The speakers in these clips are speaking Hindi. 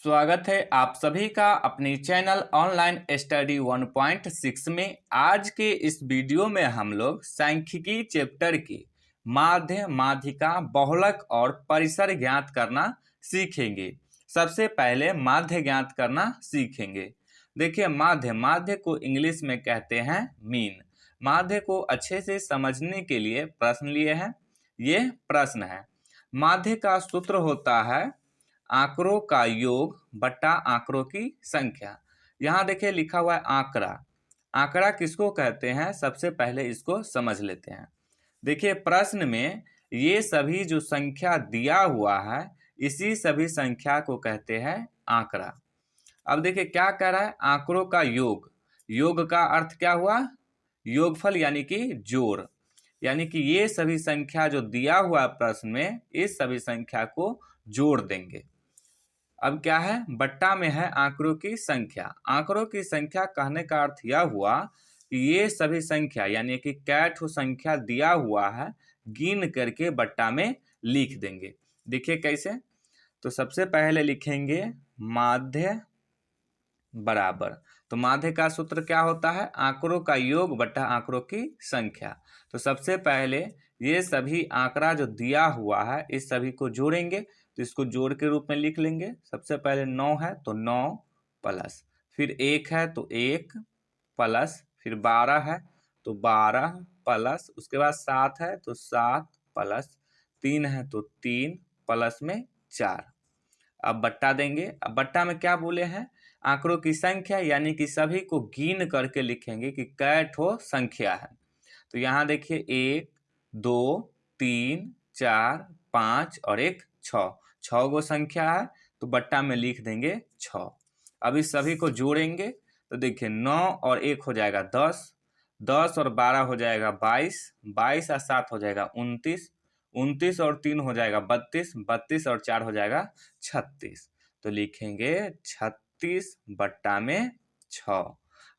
स्वागत है आप सभी का अपनी चैनल ऑनलाइन स्टडी 1.6 में। आज के इस वीडियो में हम लोग सांख्यिकी चैप्टर की माध्य, माध्यिका, बहुलक और परिसर ज्ञात करना सीखेंगे। सबसे पहले माध्य ज्ञात करना सीखेंगे। देखिए माध्य को इंग्लिश में कहते हैं मीन। माध्य को अच्छे से समझने के लिए प्रश्न लिए हैं। ये प्रश्न है, माध्य का सूत्र होता है आंकड़ों का योग बट्टा आंकड़ों की संख्या। यहाँ देखिए लिखा हुआ है आंकड़ा। आंकड़ा किसको कहते हैं, सबसे पहले इसको समझ लेते हैं। देखिए प्रश्न में ये सभी जो संख्या दिया हुआ है, इसी सभी संख्या को कहते हैं आंकड़ा। अब देखिए क्या कह रहा है, आंकड़ों का योग। योग का अर्थ क्या हुआ, योगफल यानी कि जोड़। यानी कि ये सभी संख्या जो दिया हुआ प्रश्न में, इस सभी संख्या को जोड़ देंगे। अब क्या है, बट्टा में है आंकड़ों की संख्या। आंकड़ों की संख्या कहने का अर्थ यह हुआ कि ये सभी संख्या यानी कि कैठ संख्या दिया हुआ है, गिन करके बट्टा में लिख देंगे। देखिए कैसे, तो सबसे पहले लिखेंगे माध्य बराबर, तो माध्य का सूत्र क्या होता है, आंकड़ों का योग बट्टा आंकड़ों की संख्या। तो सबसे पहले ये सभी आंकड़ा जो दिया हुआ है, इस सभी को जोड़ेंगे। तो इसको जोड़ के रूप में लिख लेंगे। सबसे पहले 9 है तो 9 प्लस, फिर 1 है तो 1 प्लस, फिर 12 है तो 12 प्लस, उसके बाद 7 है तो 7 प्लस, 3 है तो 3 प्लस में 4। अब बट्टा देंगे। अब बट्टा में क्या बोले हैं, आंकड़ों की संख्या, यानी कि सभी को गिन करके लिखेंगे कि कै ठो संख्या है। तो यहाँ देखिए 1 2 3 4 5 और एक 6 गो संख्या है, तो बट्टा में लिख देंगे 6। अब इस सभी को जोड़ेंगे तो देखिए 9 और 1 हो जाएगा 10, 10 और 12 हो जाएगा 22, 22 और 7 हो जाएगा 29, 29 और 3 हो जाएगा 32, 32 और 4 हो जाएगा 36। तो लिखेंगे 36 बट्टा में 6।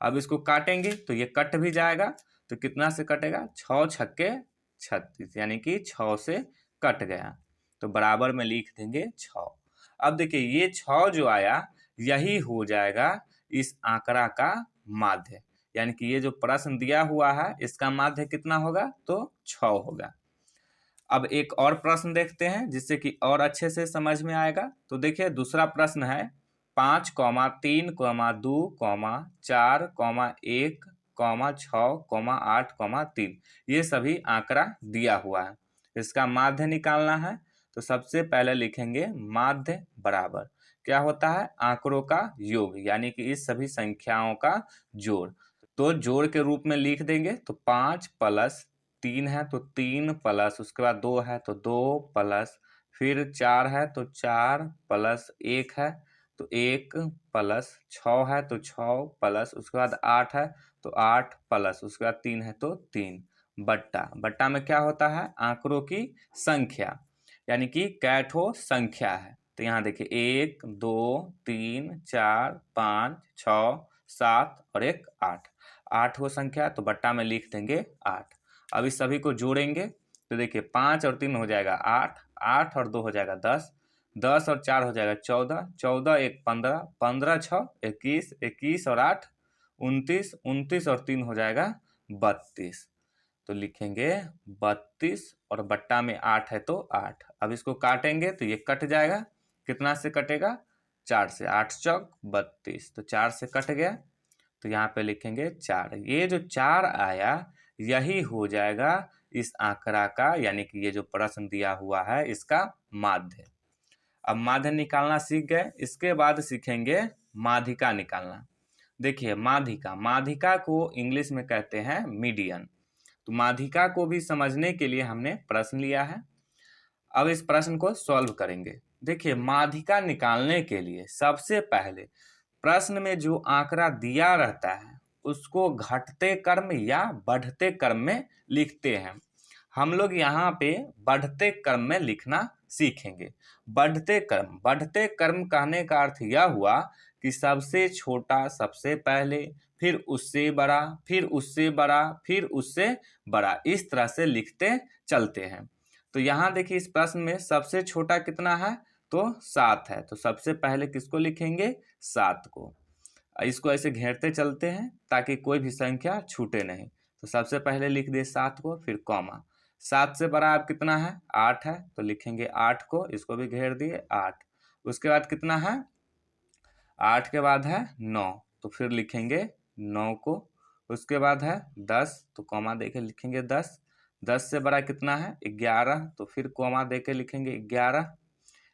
अब इसको काटेंगे तो ये कट भी जाएगा, तो कितना से कटेगा, 6 छक्के 36, यानी कि 6 से कट गया, तो बराबर में लिख देंगे 6। अब देखिए ये 6 जो आया, यही हो जाएगा इस आंकड़ा का माध्य। यानी कि ये जो प्रश्न दिया हुआ है, इसका माध्य कितना होगा, तो 6 होगा। अब एक और प्रश्न देखते हैं जिससे कि और अच्छे से समझ में आएगा। तो देखिए दूसरा प्रश्न है 5, 3, 2, 4, 1, 6, 8, 3। ये सभी आंकड़ा दिया हुआ है, इसका माध्य निकालना है। तो सबसे पहले लिखेंगे माध्य बराबर, क्या होता है, आंकड़ों का योग, यानी कि इस सभी संख्याओं का जोड़। तो जोड़ के रूप में लिख देंगे। तो 5 प्लस 3 है तो 3 प्लस, उसके बाद 2 है तो 2 प्लस, फिर 4 है तो 4 प्लस, 1 है तो 1 प्लस, 6 है तो 6 प्लस, उसके बाद 8 है तो 8 प्लस, उसके बाद 3 है तो 3 बट्टा। बट्टा में क्या होता है, आंकड़ों की संख्या, यानी कि कै ठो संख्या है। तो यहाँ देखिए 1 2 3 4 5 6 7 और एक 8, 8 गो संख्या, तो बट्टा में लिख देंगे 8। अब इस सभी को जोड़ेंगे तो देखिए 5 और 3 हो जाएगा 8, 8 और 2 हो जाएगा 10, 10 और 4 हो जाएगा 14, 14 1 15, 15 6 21, 21 और 8 29, 29 और 3 हो जाएगा 32। तो लिखेंगे 32 और बट्टा में 8 है तो 8। अब इसको काटेंगे तो ये कट जाएगा, कितना से कटेगा, 4 से, 8 चौक 32, तो 4 से कट गया, तो यहाँ पे लिखेंगे 4। ये जो 4 आया, यही हो जाएगा इस आंकड़ा का, यानी कि ये जो प्रश्न दिया हुआ है इसका माध्य। अब माध्य निकालना सीख गए, इसके बाद सीखेंगे माध्यिका निकालना। देखिए माध्यिका, माध्यिका को इंग्लिश में कहते हैं मीडियन। तो माध्यिका को भी समझने के लिए हमने प्रश्न लिया है। अब इस प्रश्न को सॉल्व करेंगे। देखिए माध्यिका निकालने के लिए सबसे पहले प्रश्न में जो आंकड़ा दिया रहता है, उसको घटते क्रम या बढ़ते क्रम में लिखते हैं। हम लोग यहाँ पे बढ़ते क्रम में लिखना सीखेंगे। बढ़ते क्रम कहने का अर्थ यह हुआ कि सबसे छोटा सबसे पहले, फिर उससे बड़ा, फिर उससे बड़ा, फिर उससे बड़ा, इस तरह से लिखते चलते हैं। तो यहाँ देखिए इस प्रश्न में सबसे छोटा कितना है, तो 7 है, तो सबसे पहले किसको लिखेंगे? 7 को। इसको ऐसे घेरते चलते हैं ताकि कोई भी संख्या छूटे नहीं। तो सबसे पहले लिख दिए 7 को, फिर कॉमा। 7 से बड़ा अब कितना है? 8 है, तो लिखेंगे 8 को, इसको भी घेर दिए 8। उसके बाद कितना है? 8 के बाद है 9, तो फिर लिखेंगे 9 को। उसके बाद है 10, तो कॉमा देके लिखेंगे 10। 10 से बड़ा कितना है? 11, तो फिर कॉमा देके लिखेंगे 11।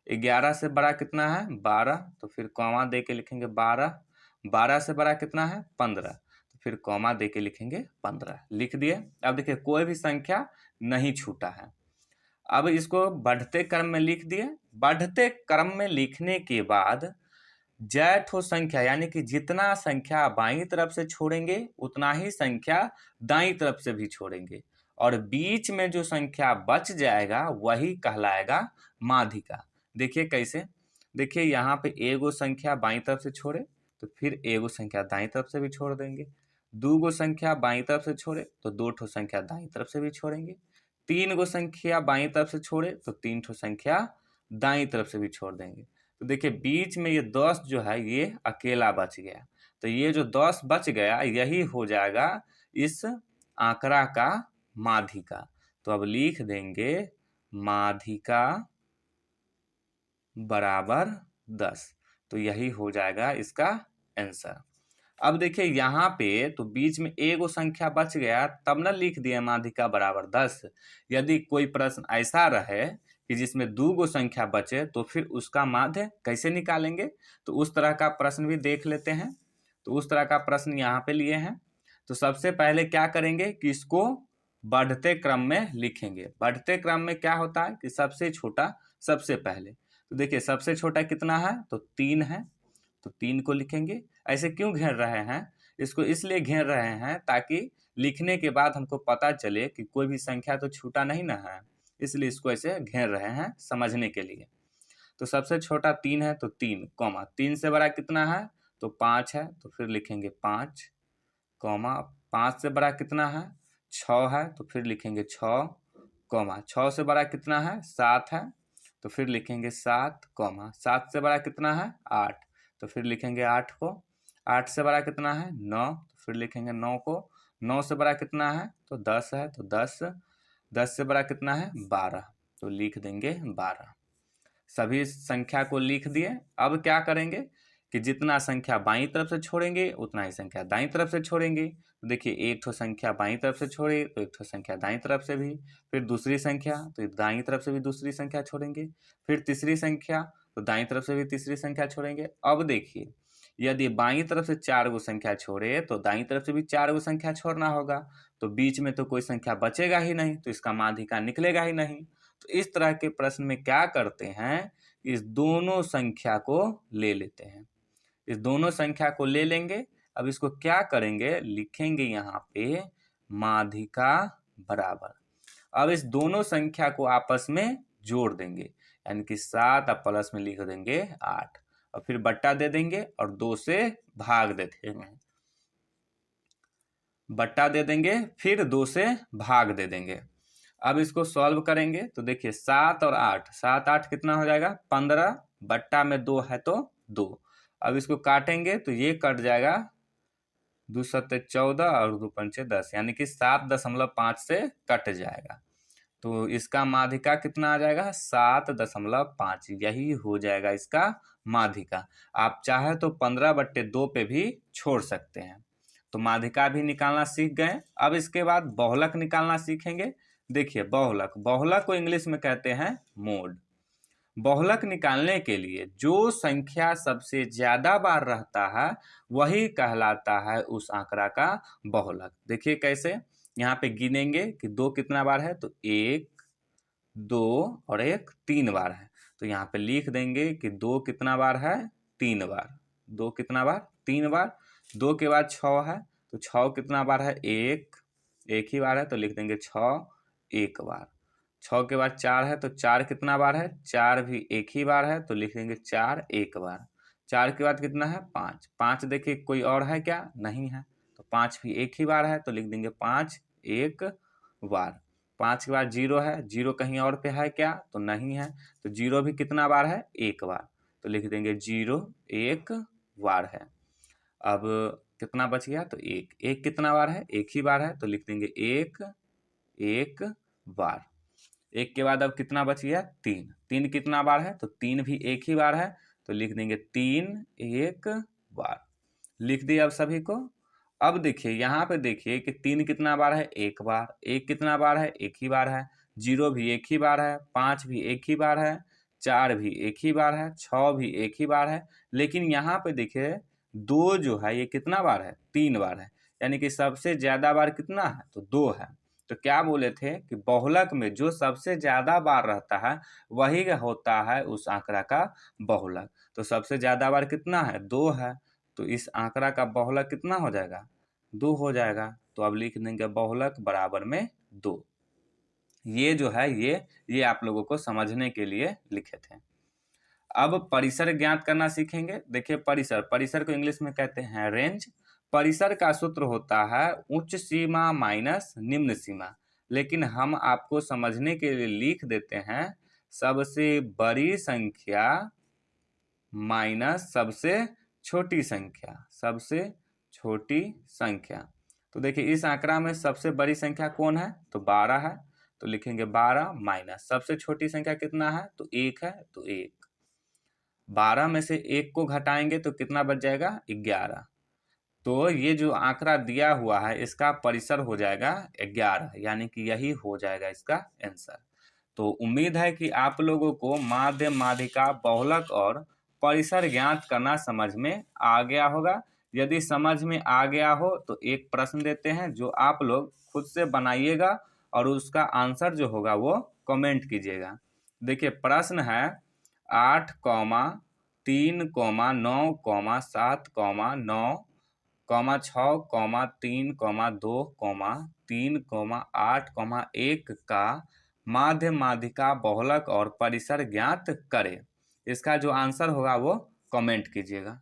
11 से बड़ा कितना है? 12, तो फिर कॉमा देके लिखेंगे 12। 12 से बड़ा कितना है? 15, तो फिर कॉमा देके लिखेंगे 15। लिख दिए। अब देखिए कोई भी संख्या नहीं छूटा है। अब इसको बढ़ते क्रम में लिख दिए। बढ़ते क्रम में लिखने के बाद जय ठो संख्या यानी कि जितना संख्या बाईं तरफ से छोड़ेंगे उतना ही संख्या दाईं तरफ से भी छोड़ेंगे, और बीच में जो संख्या बच जाएगा वही कहलाएगा माध्यिका। देखिए कैसे? देखिए यहाँ पे एगो संख्या बाईं तरफ से छोड़े तो फिर एगो संख्या दाईं तरफ से भी छोड़ देंगे। दो गो संख्या बाईं तरफ से छोड़े तो दो ठो संख्या दाईं तरफ से भी छोड़ेंगे। तीन गो संख्या बाईं तरफ से छोड़े तो तीन ठो संख्या दाईं तरफ से भी छोड़ देंगे। तो देखिए बीच में ये 10 जो है ये अकेला बच गया, तो ये जो 10 बच गया यही हो जाएगा इस आंकड़ा का माध्यिका। तो अब लिख देंगे माध्यिका बराबर 10, तो यही हो जाएगा इसका आंसर। अब देखिए यहाँ पे तो बीच में एगो संख्या बच गया तब न लिख दिया माध्यिका बराबर 10। यदि कोई प्रश्न ऐसा रहे कि जिसमें दो गो संख्या बचे तो फिर उसका माध्य कैसे निकालेंगे, तो उस तरह का प्रश्न भी देख लेते हैं। तो उस तरह का प्रश्न यहाँ पे लिए हैं। तो सबसे पहले क्या करेंगे कि इसको बढ़ते क्रम में लिखेंगे। बढ़ते क्रम में क्या होता है कि सबसे छोटा सबसे पहले। तो देखिए सबसे छोटा कितना है? तो 3 है, तो 3 को लिखेंगे। ऐसे क्यों घेर रहे हैं? इसको इसलिए घेर रहे हैं ताकि लिखने के बाद हमको पता चले कि कोई भी संख्या तो छूटा नहीं ना है, इसलिए इसको ऐसे घेर रहे हैं समझने के लिए। तो सबसे छोटा 3 है तो 3 कॉमा, 3 से बड़ा कितना है? तो 5 है, तो फिर लिखेंगे 5 कॉमा। 5 से बड़ा कितना है? 6 है, तो फिर लिखेंगे 6 कॉमा। 6 से बड़ा कितना है? 7 है, तो फिर लिखेंगे 7 कॉमा। 7 से बड़ा कितना है? 8, तो फिर लिखेंगे 8 को। 8 से बड़ा कितना है? 9, तो फिर लिखेंगे 9 को। 9 से बड़ा कितना है? तो 10 है, तो 10। 10 से बड़ा कितना है? 12, तो लिख देंगे 12। सभी संख्या को लिख दिए। अब क्या करेंगे कि जितना संख्या बाईं तरफ से छोड़ेंगे उतना ही संख्या दाईं तरफ से छोड़ेंगे। तो देखिए एक ठो संख्या बाईं तरफ से छोड़े तो एक ठो संख्या दाईं तरफ से भी, फिर दूसरी संख्या तो दाईं तरफ से भी दूसरी संख्या छोड़ेंगे, फिर तीसरी संख्या तो दाईं तरफ से भी तीसरी संख्या छोड़ेंगे। अब देखिए यदि बाईं तरफ से 4 गो संख्या छोड़े तो दाईं तरफ से भी 4 गो संख्या छोड़ना होगा, तो बीच में तो कोई संख्या बचेगा ही नहीं, तो इसका माध्यिका निकलेगा ही नहीं। तो इस तरह के प्रश्न में क्या करते हैं, इस दोनों संख्या को ले लेते हैं। इस दोनों संख्या को ले लेंगे। अब इसको क्या करेंगे, लिखेंगे यहाँ पे माध्यिका बराबर। अब इस दोनों संख्या को आपस में जोड़ देंगे, यानी कि 7 और प्लस में लिख देंगे 8, और फिर बट्टा दे देंगे और 2 से भाग दे देंगे। बट्टा दे देंगे फिर 2 से भाग दे देंगे। अब इसको सॉल्व करेंगे तो देखिए 7 और 8, 7 8 कितना हो जाएगा? 15, बट्टा में 2 है तो 2। अब इसको काटेंगे तो ये कट जाएगा 2 सत्ते 14 और 2 पंचे 10, यानी कि 7.5 से कट जाएगा। तो इसका माध्यिका कितना आ जाएगा? 7.5। यही हो जाएगा इसका माध्यिका। आप चाहे तो 15/2 पे भी छोड़ सकते हैं। तो माध्यिका भी निकालना सीख गए। अब इसके बाद बहुलक निकालना सीखेंगे। देखिए बहुलक, बहुलक को इंग्लिश में कहते हैं मोड। बहुलक निकालने के लिए जो संख्या सबसे ज्यादा बार रहता है वही कहलाता है उस आंकड़ा का बहुलक। देखिए कैसे, यहाँ पे गिनेंगे कि 2 कितना बार है, तो 1 2 और 1 3 बार है। तो यहाँ पे लिख देंगे कि 2 कितना बार है? 3 बार। 2 कितना बार? 3 बार। 2 के बाद 6 है, तो 6 कितना बार है? 1 ही बार है, तो लिख देंगे 6 1 बार। 6 के बाद 4 है, तो 4 कितना बार है? 4 भी 1 ही बार है, तो लिख देंगे 4 1 बार। 4 के बाद कितना है? 5। 5 देखिए कोई और है क्या? नहीं है, तो 5 भी 1 ही बार है, तो लिख देंगे 5 1 बार। 5 के बाद 0 है, 0 कहीं और पे है क्या? तो नहीं है। तो 0 भी कितना बार है? एक बार। तो लिख देंगे 0 एक बार है। अब कितना बच गया? तो एक। एक कितना बार है? एक ही बार है, तो लिख देंगे एक एक बार। एक के बाद अब कितना बच गया? 3। 3 कितना बार है? तो 3 भी एक ही बार है, तो लिख देंगे 3 एक बार। लिख दिया अब सभी को। अब देखिए यहाँ पे देखिए कि 3 कितना बार है? एक बार। एक कितना बार है? एक ही बार है। 0 भी एक ही बार है, 5 भी एक ही बार है, 4 भी एक ही बार है, 6 भी एक ही बार है। लेकिन यहाँ पे देखिए 2 जो है ये कितना बार है? 3 बार है। यानी कि सबसे ज्यादा बार कितना है? तो 2 है। तो क्या बोले थे कि बहुलक में जो सबसे ज्यादा बार रहता है वही होता है उस आंकड़ा का बहुलक। तो सबसे ज्यादा बार कितना है? 2 है। तो इस आंकड़ा का बहुलक कितना हो जाएगा? 2 हो जाएगा। तो अब लिख देंगे बहुलक बराबर में 2। ये जो है ये आप लोगों को समझने के लिए लिखे थे। अब परिसर ज्ञात करना सीखेंगे। देखिए परिसर को इंग्लिश में कहते हैं रेंज। परिसर का सूत्र होता है उच्च सीमा माइनस निम्न सीमा। लेकिन हम आपको समझने के लिए लिख देते हैं सबसे बड़ी संख्या माइनस सबसे छोटी संख्या। सबसे छोटी संख्या। तो देखिए इस आंकड़ा में सबसे बड़ी संख्या कौन है? तो 12 है। तो लिखेंगे 12 माइनस सबसे छोटी संख्या कितना है? तो 1 है, तो 1। 12 में से 1 को घटाएंगे तो कितना बच जाएगा? 11। तो ये जो आंकड़ा दिया हुआ है इसका परिसर हो जाएगा 11, यानी कि यही हो जाएगा इसका आंसर। तो उम्मीद है कि आप लोगों को माध्य, माध्यिका, बहुलक और परिसर ज्ञात करना समझ में आ गया होगा। यदि समझ में आ गया हो तो एक प्रश्न देते हैं जो आप लोग खुद से बनाइएगा और उसका आंसर जो होगा वो कमेंट कीजिएगा। देखिए प्रश्न है 8, 3, 9, 7, 9, 6, 3, 2, 3, 8, 1 का माध्य, माध्यिका, बहुलक और परिसर ज्ञात करें। इसका जो आंसर होगा वो कमेंट कीजिएगा।